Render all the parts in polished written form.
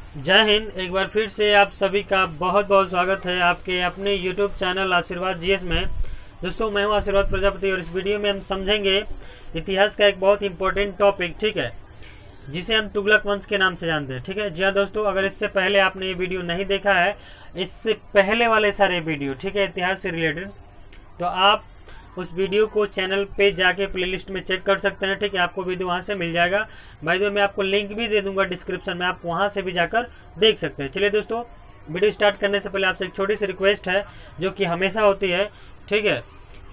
जय हिंद। एक बार फिर से आप सभी का बहुत बहुत स्वागत है आपके अपने YouTube चैनल आशीर्वाद जीएस में। दोस्तों, मैं हूं आशीर्वाद प्रजापति और इस वीडियो में हम समझेंगे इतिहास का एक बहुत इंपॉर्टेंट टॉपिक, ठीक है, जिसे हम तुगलक वंश के नाम से जानते हैं। ठीक है जी हाँ दोस्तों, अगर इससे पहले आपने ये वीडियो नहीं देखा है, इससे पहले वाले सारे वीडियो, ठीक है, इतिहास से रिलेटेड, तो आप उस वीडियो को चैनल पे जाके प्लेलिस्ट में चेक कर सकते हैं। ठीक है, आपको वीडियो वहां से मिल जाएगा। भाई मैं आपको लिंक भी दे दूंगा डिस्क्रिप्शन में, आप वहां से भी जाकर देख सकते हैं। चलिए दोस्तों, वीडियो स्टार्ट करने से पहले आपसे एक छोटी सी रिक्वेस्ट है जो कि हमेशा होती है। ठीक है,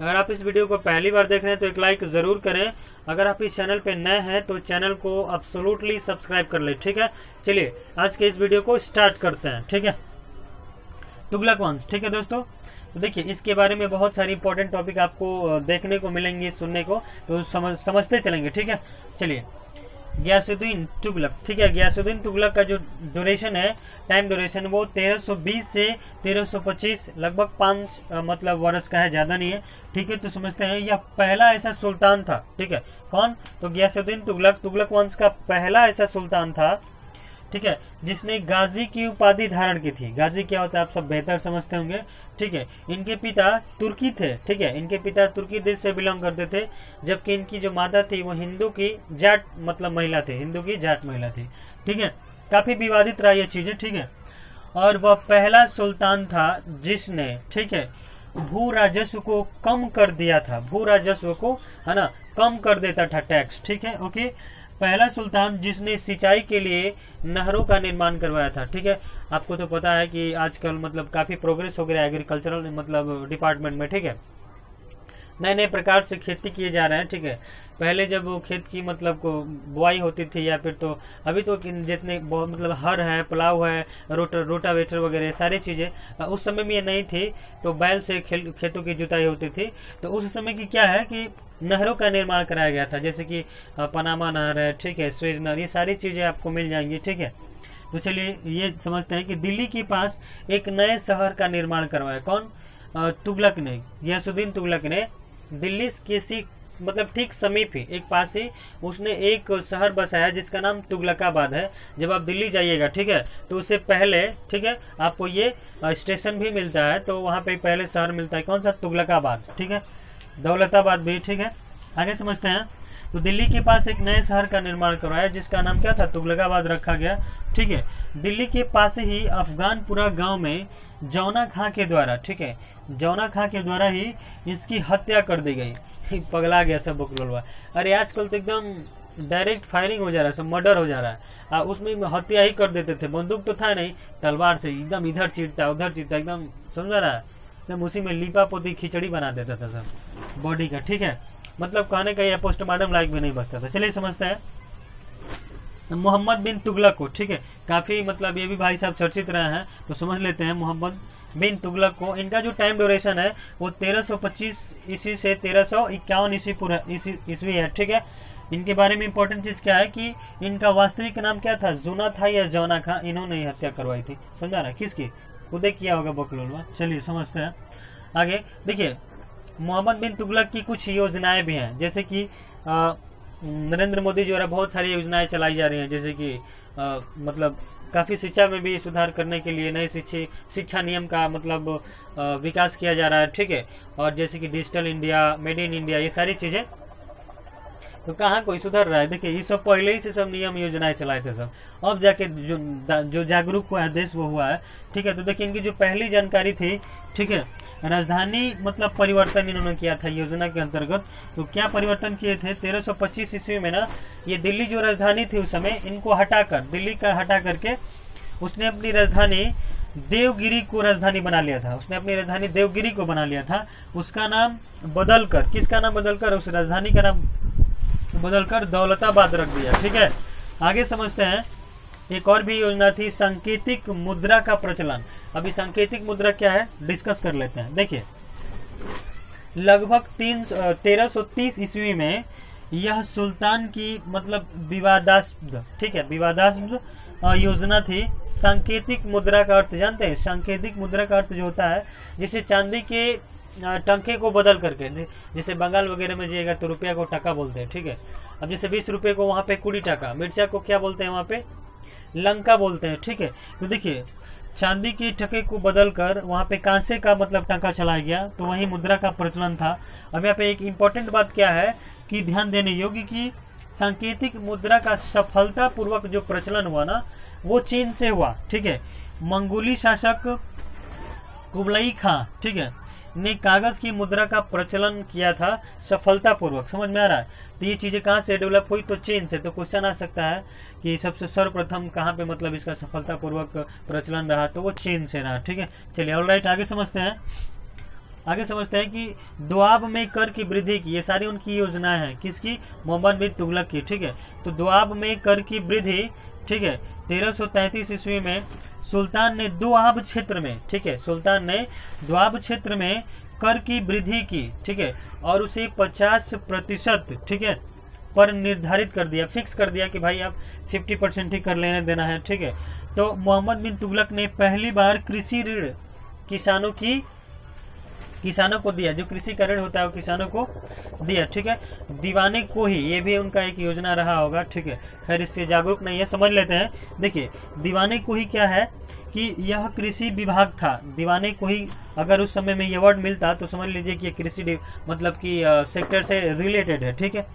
अगर आप इस वीडियो को पहली बार देख रहे हैं तो एक लाइक जरूर करें। अगर आप इस चैनल पे नए हैं तो चैनल को एब्सोल्युटली सब्सक्राइब कर ले। ठीक है, चलिए आज के इस वीडियो को स्टार्ट करते हैं। ठीक है, तुगलक वंश। ठीक है दोस्तों, तो देखिए इसके बारे में बहुत सारी इंपॉर्टेंट टॉपिक आपको देखने को मिलेंगे, सुनने को, तो समझते चलेंगे। ठीक है, चलिए गियासुद्दीन तुगलक। ठीक है, गियासुद्दीन तुगलक का जो ड्यूरेशन है, टाइम ड्यूरेशन, वो 1320 से 1325 लगभग 5 मतलब वर्ष का है, ज्यादा नहीं है। ठीक है, तो समझते हैं यह पहला ऐसा सुल्तान था। ठीक है, कौन? तो गियासुद्दीन तुगलक तुगलक वंश का पहला ऐसा सुल्तान था, ठीक है, जिसने गाजी की उपाधि धारण की थी। गाजी क्या होता है आप सब बेहतर समझते होंगे। ठीक है, इनके पिता तुर्की थे। ठीक है, इनके पिता तुर्की देश से बिलोंग करते थे, जबकि इनकी जो माता थी वो हिंदू की जाट मतलब महिला थी, हिंदू की जाट महिला थी। ठीक है, काफी विवादित रहा ये चीजें। ठीक है, और वह पहला सुल्तान था जिसने, ठीक है, भू राजस्व को कम कर दिया था। भू राजस्व को, है ना, कम कर देता था, टैक्स। ठीक है, ओके, पहला सुल्तान जिसने सिंचाई के लिए नहरों का निर्माण करवाया था। ठीक है, आपको तो पता है कि आजकल मतलब काफी प्रोग्रेस हो गया एग्रीकल्चरल मतलब डिपार्टमेंट में। ठीक है, नए नए प्रकार से खेती किए जा रहे हैं। ठीक है, पहले जब वो खेत की मतलब को बुआई होती थी, या फिर तो अभी तो जितने मतलब हर है, प्लाव है, रोटावेटर वगैरह सारी चीजें, उस समय में ये नहीं थी, तो बैल से खेतों की जुताई होती थी। तो उस समय की क्या है कि नहरों का निर्माण कराया गया था, जैसे कि पनामा नहर है, ठीक है, स्वेज नहर, ये सारी चीजें आपको मिल जाएंगी। ठीक है, तो चलिए ये समझते हैं कि दिल्ली के पास एक नए शहर का निर्माण करवाया। कौन? तुगलक ने, गियासुद्दीन तुगलक ने दिल्ली किसी मतलब ठीक समीप ही, एक पास ही उसने एक शहर बसाया जिसका नाम तुगलकाबाद है। जब आप दिल्ली जाइएगा, ठीक है, तो उससे पहले, ठीक है, आपको ये स्टेशन भी मिलता है, तो वहां पे पहले शहर मिलता है। कौन सा? तुगलकाबाद। ठीक है, दौलताबाद भी। ठीक है, आगे समझते हैं। तो दिल्ली के पास एक नए शहर का निर्माण करवाया जिसका नाम क्या था? तुगलकाबाद रखा गया। ठीक है, दिल्ली के पास ही अफगानपुरा गांव में जौना खां के द्वारा, ठीक है, जौना खां के द्वारा ही इसकी हत्या कर दी गई। पगला गया सब बकलोलवा। अरे आजकल तो एकदम डायरेक्ट फायरिंग हो जा रहा है, सब मर्डर हो जा रहा है। उसमें हत्या ही कर देते थे, बंदूक तो था नहीं, तलवार से एकदम इधर चीरता उधर चीरता, एकदम समझा रहा है, एकदम उसी में लीपा पोती खिचड़ी बना देता था सब बॉडी का। ठीक है, मतलब कहने का यह पोस्टमार्टम लायक भी नहीं बचता था। चलिए समझते हैं मोहम्मद बिन तुगलक को। ठीक है, काफी मतलब ये भी भाई साहब चर्चित रहे हैं, तो समझ लेते हैं मोहम्मद बिन तुगलक को। इनका जो टाइम ड्यूरेशन है वो 1325 ईस्वी से 1351 ईस्वी है। ठीक है, इनके बारे में इंपॉर्टेंट चीज क्या है कि इनका वास्तविक नाम क्या था? जूना था या जौना खां, इन्होंने हत्या करवाई थी। समझा ना, किसकी? उदय किया होगा बकलोलवा। चलिए समझते हैं आगे। देखिए मोहम्मद बिन तुगलक की कुछ योजनाएं भी हैं, जैसे कि नरेंद्र मोदी जो है बहुत सारी योजनाएं चलाई जा रही हैं, जैसे कि मतलब काफी शिक्षा में भी सुधार करने के लिए नए शिक्षा नियम का मतलब विकास किया जा रहा है। ठीक है, और जैसे कि digital India, made in India, ये सारी चीजें, तो कहाँ कोई सुधर रहा है? देखिए ये सब पहले ही से सब नियम योजनाएं चलाए थे सब, अब जाके जो जागरूक हुआ है देश वो हुआ है। ठीक है, तो देखिए इनकी जो पहली जानकारी थी, ठीक है, राजधानी मतलब परिवर्तन इन्होंने किया था योजना के अंतर्गत। तो क्या परिवर्तन किए थे? 1325 ईस्वी में ना, ये दिल्ली जो राजधानी थी उस समय, इनको हटाकर, दिल्ली का हटा करके उसने अपनी राजधानी देवगिरी को राजधानी बना लिया था। उसने अपनी राजधानी देवगिरी को बना लिया था। उसका नाम बदलकर, किसका नाम बदलकर? उस राजधानी का नाम बदलकर दौलताबाद रख दिया। ठीक है, आगे समझते हैं। एक और भी योजना थी, सांकेतिक मुद्रा का प्रचलन। अभी सांकेतिक मुद्रा क्या है डिस्कस कर लेते हैं। देखिए लगभग 1330 ईस्वी में यह सुल्तान की मतलब विवादास्पद, ठीक है, विवादास्पद योजना थी। सांकेतिक मुद्रा का अर्थ जानते हैं? सांकेतिक मुद्रा का अर्थ जो होता है, जिसे चांदी के टंके को बदल करके, जैसे बंगाल वगैरह में जाइएगा तो रुपया को टका बोलते हैं। ठीक है, अब जैसे 20 रुपये को वहाँ पे 20 टका, मिर्चा को क्या बोलते हैं वहाँ पे? लंका बोलते हैं, ठीक है। तो देखिए चांदी के टके को बदलकर वहां पे कांसे का मतलब टंका चलाया गया, तो वही मुद्रा का प्रचलन था। अब यहाँ पे एक इम्पोर्टेंट बात क्या है कि ध्यान देने योग्य कि सांकेतिक मुद्रा का सफलता पूर्वक जो प्रचलन हुआ ना वो चीन से हुआ, ठीक है। मंगोली शासक कुबलई खां, ठीक है, ने कागज की मुद्रा का प्रचलन किया था सफलता पूर्वक, समझ में आ रहा है। तो ये चीजें कहाँ से डेवलप हुई, तो चीन से। तो क्वेश्चन आ सकता है कि सबसे सर्वप्रथम कहाँ पे मतलब इसका सफलता पूर्वक प्रचलन रहा, तो वो चीन से रहा, ठीक है। चलिए ऑलराइट, आगे समझते हैं। आगे समझते हैं कि दोआब में कर की वृद्धि की, ये सारी उनकी योजनाएं हैं, किसकी, मोहम्मद बिन तुगलक की, ठीक है। तो दोआब में कर की वृद्धि, ठीक है, 1333 ईस्वी में सुल्तान ने दोआब क्षेत्र में, ठीक है, सुल्तान ने दोआब क्षेत्र में कर की वृद्धि की, ठीक है, और उसे 50%, ठीक है, पर निर्धारित कर दिया, फिक्स कर दिया कि भाई आप 50% ही कर लेने देना है, ठीक है। तो मोहम्मद बिन तुगलक ने पहली बार कृषि ऋण किसानों को दिया, जो कृषि का ऋण होता है वो किसानों को दिया, ठीक है। दीवाने को ही, ये भी उनका एक योजना रहा होगा, ठीक है। खैर इससे जागरूक नहीं है, समझ लेते हैं। देखिए दीवाने को ही क्या है कि यह कृषि विभाग था। दीवाने को ही अगर उस समय में ये वर्ड मिलता तो समझ लीजिए कि कृषि मतलब कि सेक्टर से रिलेटेड है, ठीक है।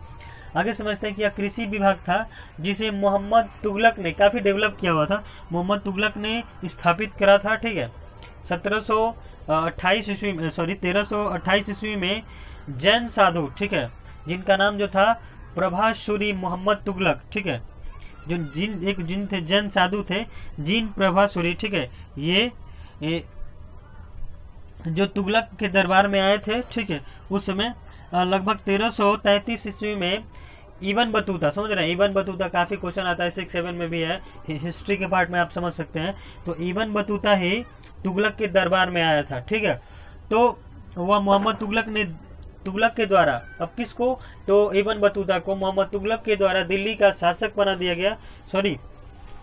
आगे समझते हैं कि यह कृषि विभाग था जिसे मोहम्मद तुगलक ने काफी डेवलप किया हुआ था, मोहम्मद तुगलक ने स्थापित करा था, ठीक है। 1328 ईस्वी में जैन साधु, ठीक है, जिनका नाम जो था प्रभासुरी मोहम्मद तुगलक, ठीक है, जिन थे जैन साधु थे, जिन प्रभासुरी, ठीक है, ये जो तुगलक के दरबार में आए थे, ठीक है, उस समय लगभग 1333 ईस्वी में इबन बतूता, समझ रहे हैं, इबन बतूता काफी क्वेश्चन आता है 6-7 में भी है, हिस्ट्री के पार्ट में आप समझ सकते हैं। तो इबन बतूता ही तुगलक के दरबार में आया था, ठीक है। तो वह मोहम्मद तुगलक के द्वारा, अब किसको, तो इबन बतूता को मोहम्मद तुगलक के द्वारा दिल्ली का शासक बना दिया गया, सॉरी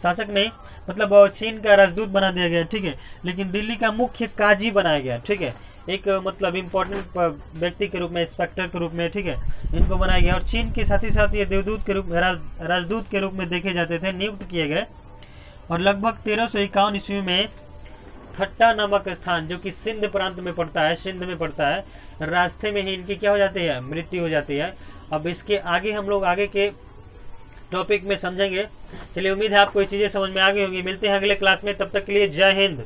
शासक नहीं मतलब चीन का राजदूत बना दिया गया, ठीक है। लेकिन दिल्ली का मुख्य काजी बनाया गया, ठीक है, एक मतलब इम्पोर्टेंट व्यक्ति के रूप में, इंस्पेक्टर के रूप में, ठीक है, इनको बनाया गया। और चीन के साथ ही साथ ये देवदूत के रूप में, राजदूत के रूप में देखे जाते थे, नियुक्त किए गए। और लगभग 1351 ईस्वी में ठट्टा नामक स्थान जो कि सिंध प्रांत में पड़ता है, सिंध में पड़ता है, रास्ते में ही इनकी क्या हो जाती है, मृत्यु हो जाती है। अब इसके आगे हम लोग आगे के टॉपिक में समझेंगे। चलिए उम्मीद है आपको ये चीजें समझ में आ गई होंगी। मिलते हैं अगले क्लास में, तब तक के लिए जय हिंद।